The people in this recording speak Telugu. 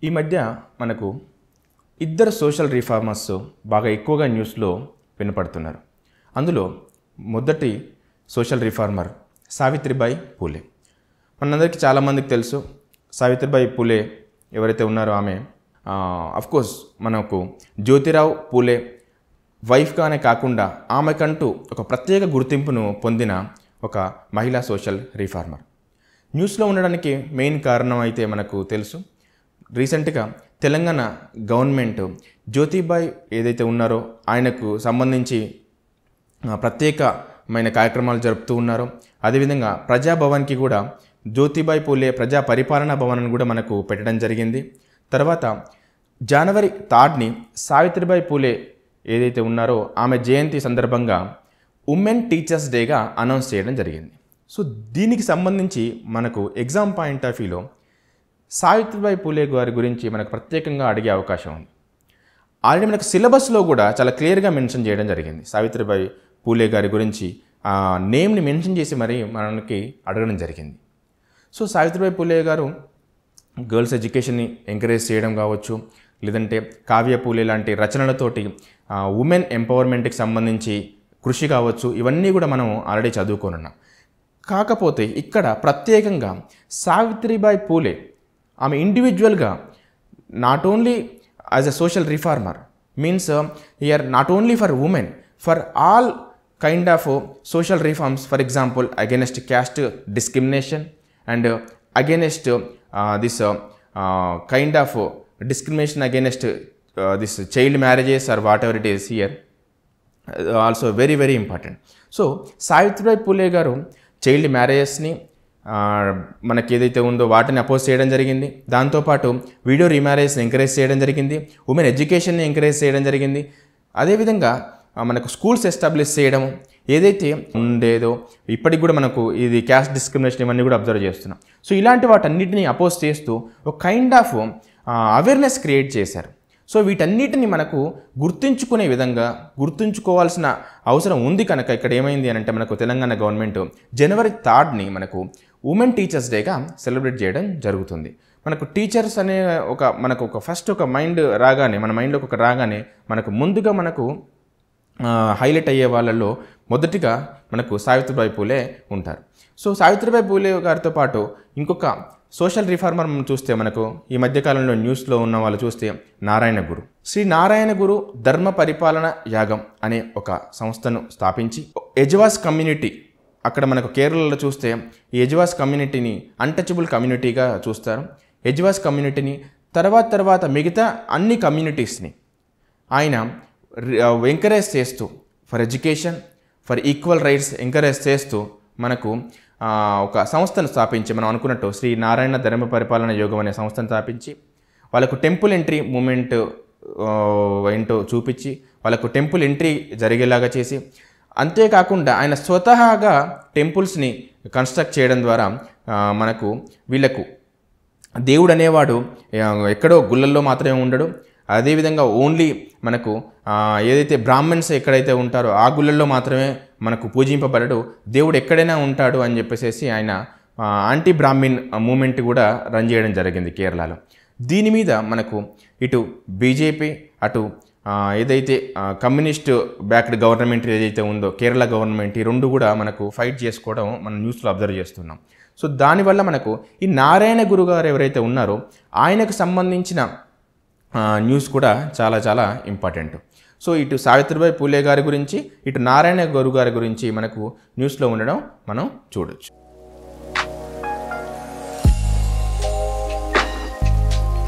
ఈ మధ్య మనకు ఇద్దరు సోషల్ రిఫార్మర్స్ బాగా ఎక్కువగా న్యూస్లో వినపడుతున్నారు. అందులో మొదటి సోషల్ రిఫార్మర్ సావిత్రిబాయి పూలే. మనందరికీ చాలామందికి తెలుసు సావిత్రిబాయి పూలే ఎవరైతే ఉన్నారో ఆమె అఫ్కోర్స్ మనకు జ్యోతిరావు పూలే వైఫ్గానే కాకుండా ఆమెకంటూ ఒక ప్రత్యేక గుర్తింపును పొందిన ఒక మహిళా సోషల్ రిఫార్మర్. న్యూస్లో ఉండడానికి మెయిన్ కారణం అయితే మనకు తెలుసు, రీసెంట్గా తెలంగాణ గవర్నమెంట్ జ్యోతిబాయి ఏదైతే ఉన్నారో ఆయనకు సంబంధించి ప్రత్యేకమైన కార్యక్రమాలు జరుపుతూ ఉన్నారో, అదేవిధంగా ప్రజాభవన్కి కూడా జ్యోతిబాయి పూలే ప్రజా పరిపాలనా భవన్ కూడా మనకు పెట్టడం జరిగింది. తర్వాత జనవరి 3ని సావిత్రిబాయి పూలే ఏదైతే ఉన్నారో ఆమె జయంతి సందర్భంగా ఉమెన్ టీచర్స్ డేగా అనౌన్స్ చేయడం జరిగింది. సో దీనికి సంబంధించి మనకు ఎగ్జామ్ పాయింట్ ఆఫ్ వ్యూలో సావిత్రిబాయి పూలే గారి గురించి మనకు ప్రత్యేకంగా అడిగే అవకాశం ఉంది. ఆల్రెడీ మనకు సిలబస్లో కూడా చాలా క్లియర్గా మెన్షన్ చేయడం జరిగింది. సావిత్రిబాయి పూలే గారి గురించి ఆ నేమ్ని మెన్షన్ చేసి మరి మనకి అడగడం జరిగింది. సో సావిత్రిబాయి పూలే గారు గర్ల్స్ ఎడ్యుకేషన్ని ఎంకరేజ్ చేయడం కావచ్చు, లేదంటే కావ్య పూలే లాంటి రచనలతోటి ఉమెన్ ఎంపవర్మెంట్కి సంబంధించి కృషి కావచ్చు, ఇవన్నీ కూడా మనం ఆల్రెడీ చదువుకోనున్నాం. కాకపోతే ఇక్కడ ప్రత్యేకంగా సావిత్రిబాయి పూలే ఆమె ఇండివిజువల్గా not only as a social reformer means here not only for women, for all kind of social reforms, for example against caste discrimination and against this kind of discrimination against this child marriages or whatever it is here, also very very important. So Savitribai Phule గారు చైల్డ్ మ్యారేజెస్ని మనకి ఏదైతే ఉందో వాటిని అపోజ్ చేయడం జరిగింది. దాంతోపాటు వీడియో రీమ్యారేజ్ని ఎంకరేజ్ చేయడం జరిగింది, ఉమెన్ ఎడ్యుకేషన్ని ఎంకరేజ్ చేయడం జరిగింది. అదేవిధంగా మనకు స్కూల్స్ ఎస్టాబ్లిష్ చేయడం ఏదైతే ఉండేదో ఇప్పటికి కూడా మనకు ఇది క్యాస్ట్ డిస్క్రిమినేషన్ ఇవన్నీ కూడా అబ్జర్వ్ చేస్తున్నాం. సో ఇలాంటి వాటన్నిటిని అపోజ్ చేస్తూ ఒక కైండ్ ఆఫ్ అవేర్నెస్ క్రియేట్ చేశారు. సో వీటన్నిటిని మనకు గుర్తుంచుకునే విధంగా గుర్తుంచుకోవాల్సిన అవసరం ఉంది. కనుక ఇక్కడ ఏమైంది అని అంటే మనకు తెలంగాణ గవర్నమెంట్ జనవరి 3ని మనకు ఉమెన్ టీచర్స్ డేగా సెలబ్రేట్ చేయడం జరుగుతుంది. మనకు టీచర్స్ అనే మనకు ఫస్ట్ ఒక మైండ్ రాగానే, మన మైండ్లోకి ఒక రాగానే మనకు ముందుగా మనకు హైలైట్ అయ్యే వాళ్ళల్లో మొదటిగా మనకు సావిత్రిబాయి పూలే ఉంటారు. సో సావిత్రిబాయి పూలే గారితో పాటు ఇంకొక సోషల్ రిఫార్మర్ చూస్తే మనకు ఈ మధ్యకాలంలో న్యూస్లో ఉన్న వాళ్ళు చూస్తే నారాయణ గురు, శ్రీ నారాయణ గురు ధర్మ పరిపాలన యాగం అనే ఒక సంస్థను స్థాపించి యజ్వాస్ కమ్యూనిటీ, అక్కడ మనకు కేరళలో చూస్తే ఈ యజ్వాస్ కమ్యూనిటీని అన్టచబుల్ కమ్యూనిటీగా చూస్తారు. యజ్వాస్ కమ్యూనిటీని తర్వాత మిగతా అన్ని కమ్యూనిటీస్ని ఆయన ఎంకరేజ్ చేస్తూ for education, for equal rights encourage చేస్తూ మనకు ఒక సంస్థను స్థాపించి, మనం అనుకున్నట్టు శ్రీ నారాయణ ధర్మ పరిపాలన యోగం అనే సంస్థను స్థాపించి వాళ్ళకు టెంపుల్ ఎంట్రీ మూమెంట్ ఏంటో చూపించి వాళ్ళకు టెంపుల్ ఎంట్రీ జరిగేలాగా చేసి, అంతేకాకుండా ఆయన స్వతహాగా టెంపుల్స్ని కన్స్ట్రక్ట్ చేయడం ద్వారా మనకు వీళ్ళకు దేవుడు అనేవాడు ఎక్కడో గుళ్ళల్లో మాత్రమే ఉండడు, అదేవిధంగా ఓన్లీ మనకు ఏదైతే బ్రాహ్మణ్స్ ఎక్కడైతే ఉంటారో ఆ గుళ్ళల్లో మాత్రమే మనకు పూజింపబడడు, దేవుడు ఎక్కడైనా ఉంటాడు అని చెప్పేసి ఆయన యాంటీ బ్రాహ్మిన్ మూమెంట్ కూడా రన్ చేయడం జరిగింది కేరళలో. దీని మీద మనకు ఇటు బీజేపీ అటు ఏదైతే కమ్యూనిస్ట్ బ్యాక్డ్ గవర్నమెంట్ ఏదైతే ఉందో కేరళ గవర్నమెంట్, ఈ రెండు కూడా మనకు ఫైట్ చేసుకోవడం మనం న్యూస్లో అబ్జర్వ్ చేస్తున్నాం. సో దానివల్ల మనకు ఈ నారాయణ గురు గారు ఎవరైతే ఉన్నారో ఆయనకు సంబంధించిన న్యూస్ కూడా చాలా ఇంపార్టెంట్. సో ఇటు సావిత్రిబాయి పూలే గారి గురించి, ఇటు నారాయణ గురు గారి గురించి మనకు న్యూస్లో ఉండడం మనం చూడొచ్చు.